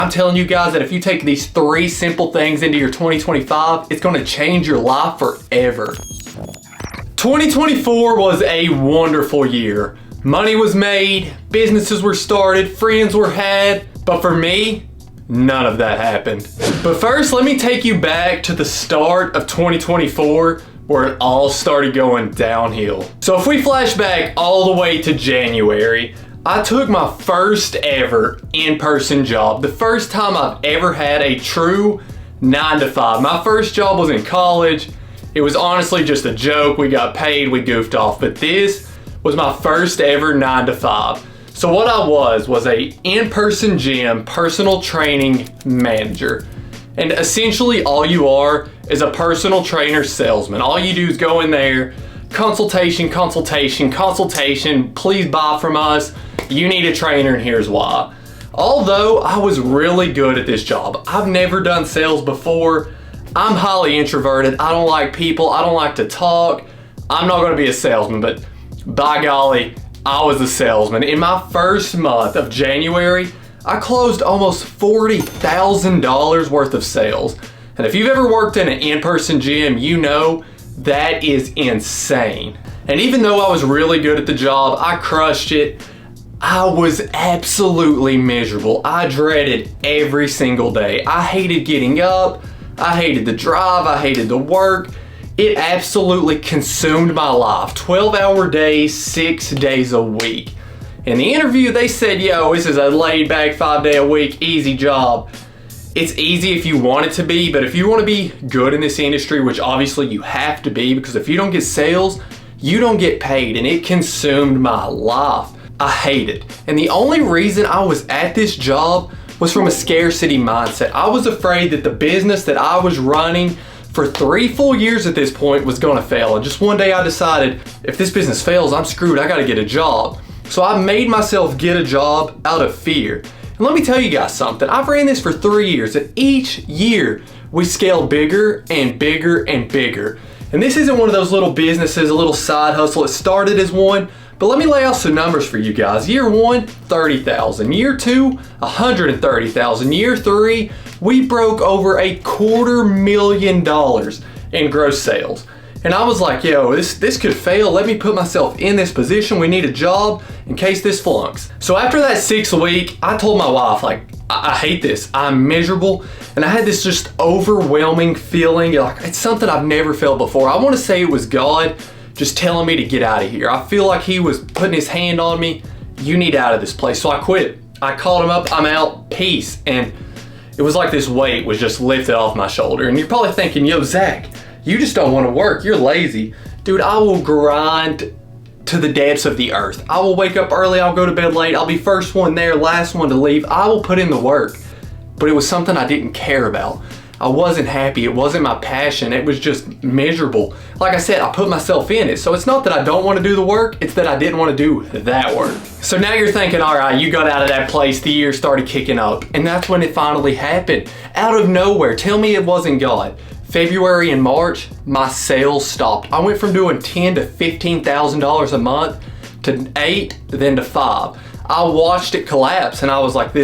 I'm telling you guys that if you take these 3 simple things into your 2025, it's gonna change your life forever. 2024 was a wonderful year. Money was made, businesses were started, friends were had, but for me, none of that happened. But first, let me take you back to the start of 2024 where it all started going downhill. So if we flash back all the way to January, I took my first ever in-person job. The first time I've ever had a true 9 to 5. My first job was in college. It was honestly just a joke. We got paid, we goofed off, but this was my first ever 9 to 5. So what I was a in-person gym personal training manager. And essentially all you are is a personal trainer salesman. All you do is go in there, consultation, please buy from us. You need a trainer and here's why. Although I was really good at this job, I've never done sales before. I'm highly introverted. I don't like people. I don't like to talk. I'm not gonna be a salesman, but by golly, I was a salesman. In my first month of January, I closed almost $40,000 worth of sales. And if you've ever worked in an in-person gym, you know that is insane. And even though I was really good at the job, I crushed it. I was absolutely miserable. I dreaded every single day. I hated getting up. I hated the drive. I hated the work. It absolutely consumed my life. 12-hour days, 6 days a week. In the interview, they said, yo, this is a laid back 5-day-a-week, easy job. It's easy if you want it to be, but if you want to be good in this industry, which obviously you have to be, because if you don't get sales, you don't get paid, and it consumed my life. I hate it. And the only reason I was at this job was from a scarcity mindset. I was afraid that the business that I was running for 3 full years at this point was gonna fail. And just one day I decided, if this business fails, I'm screwed, I gotta get a job. So I made myself get a job out of fear. And let me tell you guys something, I've ran this for 3 years, and each year we scale bigger and bigger and bigger. And this isn't one of those little businesses, a little side hustle. It started as one, but let me lay out some numbers for you guys. Year 1, 30,000. Year 2, 130,000. Year 3, we broke over $250,000 in gross sales. And I was like, yo, this could fail. Let me put myself in this position. We need a job in case this flunks. So after that 6th week, I told my wife, like, I hate this. I'm miserable. And I had this just overwhelming feeling, like it's something I've never felt before. I want to say it was God just telling me to get out of here. I feel like he was putting his hand on me. You need out of this place. So I quit. I called him up. I'm out. Peace. And it was like this weight was just lifted off my shoulder. And you're probably thinking, yo, Zach, you just don't want to work. You're lazy. Dude, I will grind to the depths of the earth. I will wake up early. I'll go to bed late. I'll be first one there, last one to leave. I will put in the work. But it was something I didn't care about. I wasn't happy. It wasn't my passion. It was just miserable. Like I said, I put myself in it. So it's not that I don't want to do the work. It's that I didn't want to do that work. So now you're thinking, all right, you got out of that place. The year started kicking up. And that's when it finally happened. Out of nowhere. Tell me it wasn't God. February and March, my sales stopped. I went from doing $10,000 to $15,000 a month to 8, then to 5. I watched it collapse and I was like,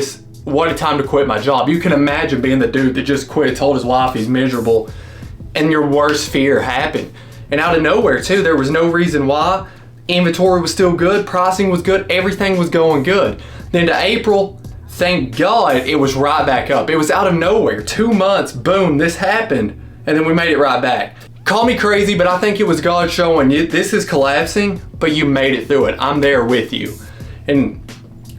what a time to quit my job. You can imagine being the dude that just quit, told his wife he's miserable, and your worst fear happened. And out of nowhere too, there was no reason why. Inventory was still good, pricing was good, everything was going good. Then to April, thank God, it was right back up. It was out of nowhere, 2 months, boom, this happened, and then we made it right back. Call me crazy, but I think it was God showing you, this is collapsing, but you made it through it. I'm there with you. And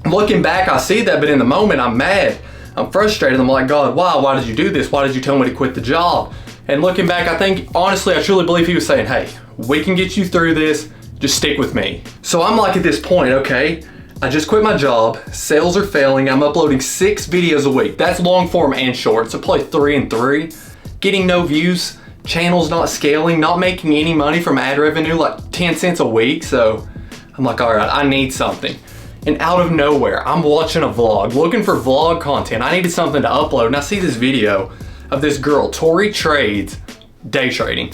looking back, I see that, but in the moment, I'm mad. I'm frustrated. I'm like, God, why did you do this? Why did you tell me to quit the job? And looking back, I think, honestly, I truly believe he was saying, hey, we can get you through this. Just stick with me. So I'm like at this point, okay, I just quit my job. Sales are failing. I'm uploading 6 videos a week. That's long form and short. So play 3 and 3. Getting no views. Channel's not scaling. Not making any money from ad revenue, like 10 cents a week. So I'm like, all right, I need something. And out of nowhere, I'm watching a vlog, looking for vlog content. I needed something to upload, and I see this video of this girl, Tori Trades, day trading.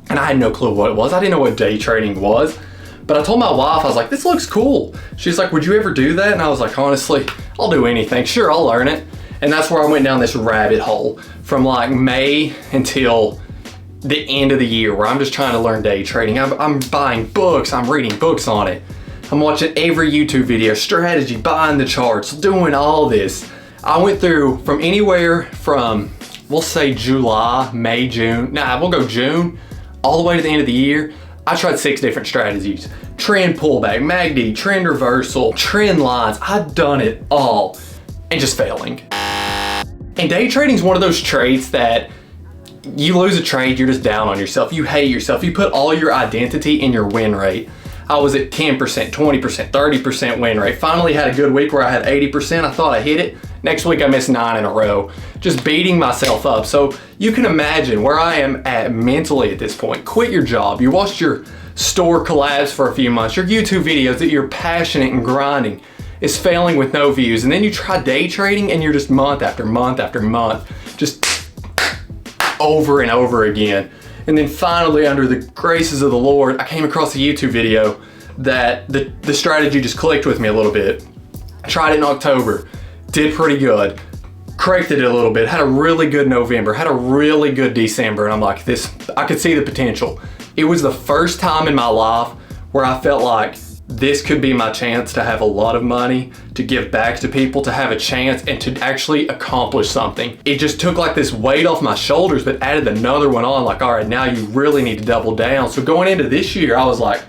And I had no clue what it was. I didn't know what day trading was. But I told my wife, I was like, this looks cool. She's like, would you ever do that? And I was like, honestly, I'll do anything. Sure, I'll learn it. And that's where I went down this rabbit hole from like May until the end of the year, where I'm just trying to learn day trading. I'm buying books, I'm reading books on it. I'm watching every YouTube video, strategy, buying the charts, doing all this. I went through from anywhere from, we'll say July, May, June. Nah, we'll go June, all the way to the end of the year. I tried 6 different strategies. Trend pullback, MACD, trend reversal, trend lines. I've done it all and just failing. And day trading is one of those trades that you lose a trade, you're just down on yourself. You hate yourself. You put all your identity in your win rate. I was at 10%, 20%, 30% win rate. Finally had a good week where I had 80%. I thought I hit it. Next week I missed 9 in a row. Just beating myself up. So you can imagine where I am at mentally at this point. Quit your job. You watched your store collapse for a few months. Your YouTube videos that you're passionate and grinding is failing with no views. And then you try day trading and you're just month after month after month, just over and over again. And then finally, under the graces of the Lord, I came across a YouTube video that the strategy just clicked with me a little bit. I tried it in October, did pretty good, corrected it a little bit, had a really good November, had a really good December, and I'm like, I could see the potential. It was the first time in my life where I felt like this could be my chance to have a lot of money, to give back to people, to have a chance and to actually accomplish something. It just took like this weight off my shoulders, but added another one on, like, all right, now you really need to double down. So going into this year, I was like,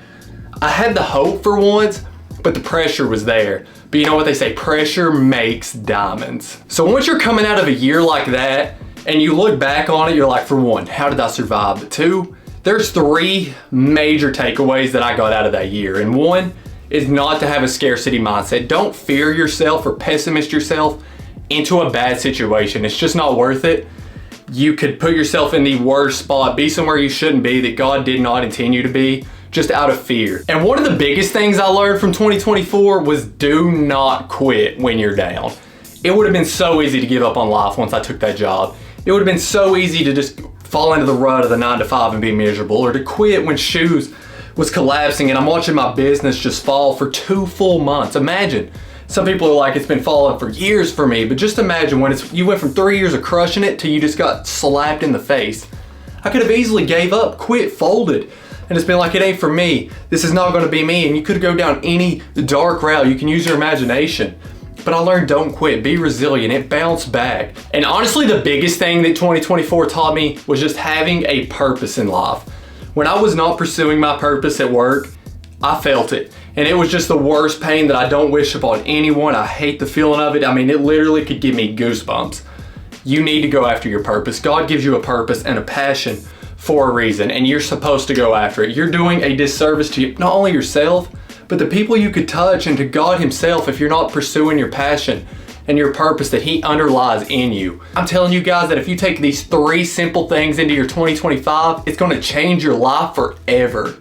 I had the hope for once, but the pressure was there. But you know what they say, pressure makes diamonds. So once you're coming out of a year like that and you look back on it, you're like, for one, how did I survive? But two, there's 3 major takeaways that I got out of that year. And one is not to have a scarcity mindset. Don't fear yourself or pessimist yourself into a bad situation. It's just not worth it. You could put yourself in the worst spot, be somewhere you shouldn't be, that God did not intend you to be, just out of fear. And one of the biggest things I learned from 2024 was do not quit when you're down. It would have been so easy to give up on life once I took that job. It would have been so easy to just fall into the rut of the 9 to 5 and be miserable, or to quit when shoes was collapsing and I'm watching my business just fall for 2 full months. Imagine, some people are like, it's been falling for years for me, but just imagine when you went from 3 years of crushing it till you just got slapped in the face. I could have easily gave up, quit, folded, and it's been like, it ain't for me. This is not gonna be me. And you could go down any dark route. You can use your imagination. But I learned don't quit, be resilient, it bounced back. And honestly, the biggest thing that 2024 taught me was just having a purpose in life. When I was not pursuing my purpose at work, I felt it. And it was just the worst pain that I don't wish upon anyone. I hate the feeling of it. I mean, it literally could give me goosebumps. You need to go after your purpose. God gives you a purpose and a passion for a reason, and you're supposed to go after it. You're doing a disservice to not only yourself, but the people you could touch, and to God himself if you're not pursuing your passion and your purpose that he underlies in you. I'm telling you guys that if you take these 3 simple things into your 2025, it's gonna change your life forever.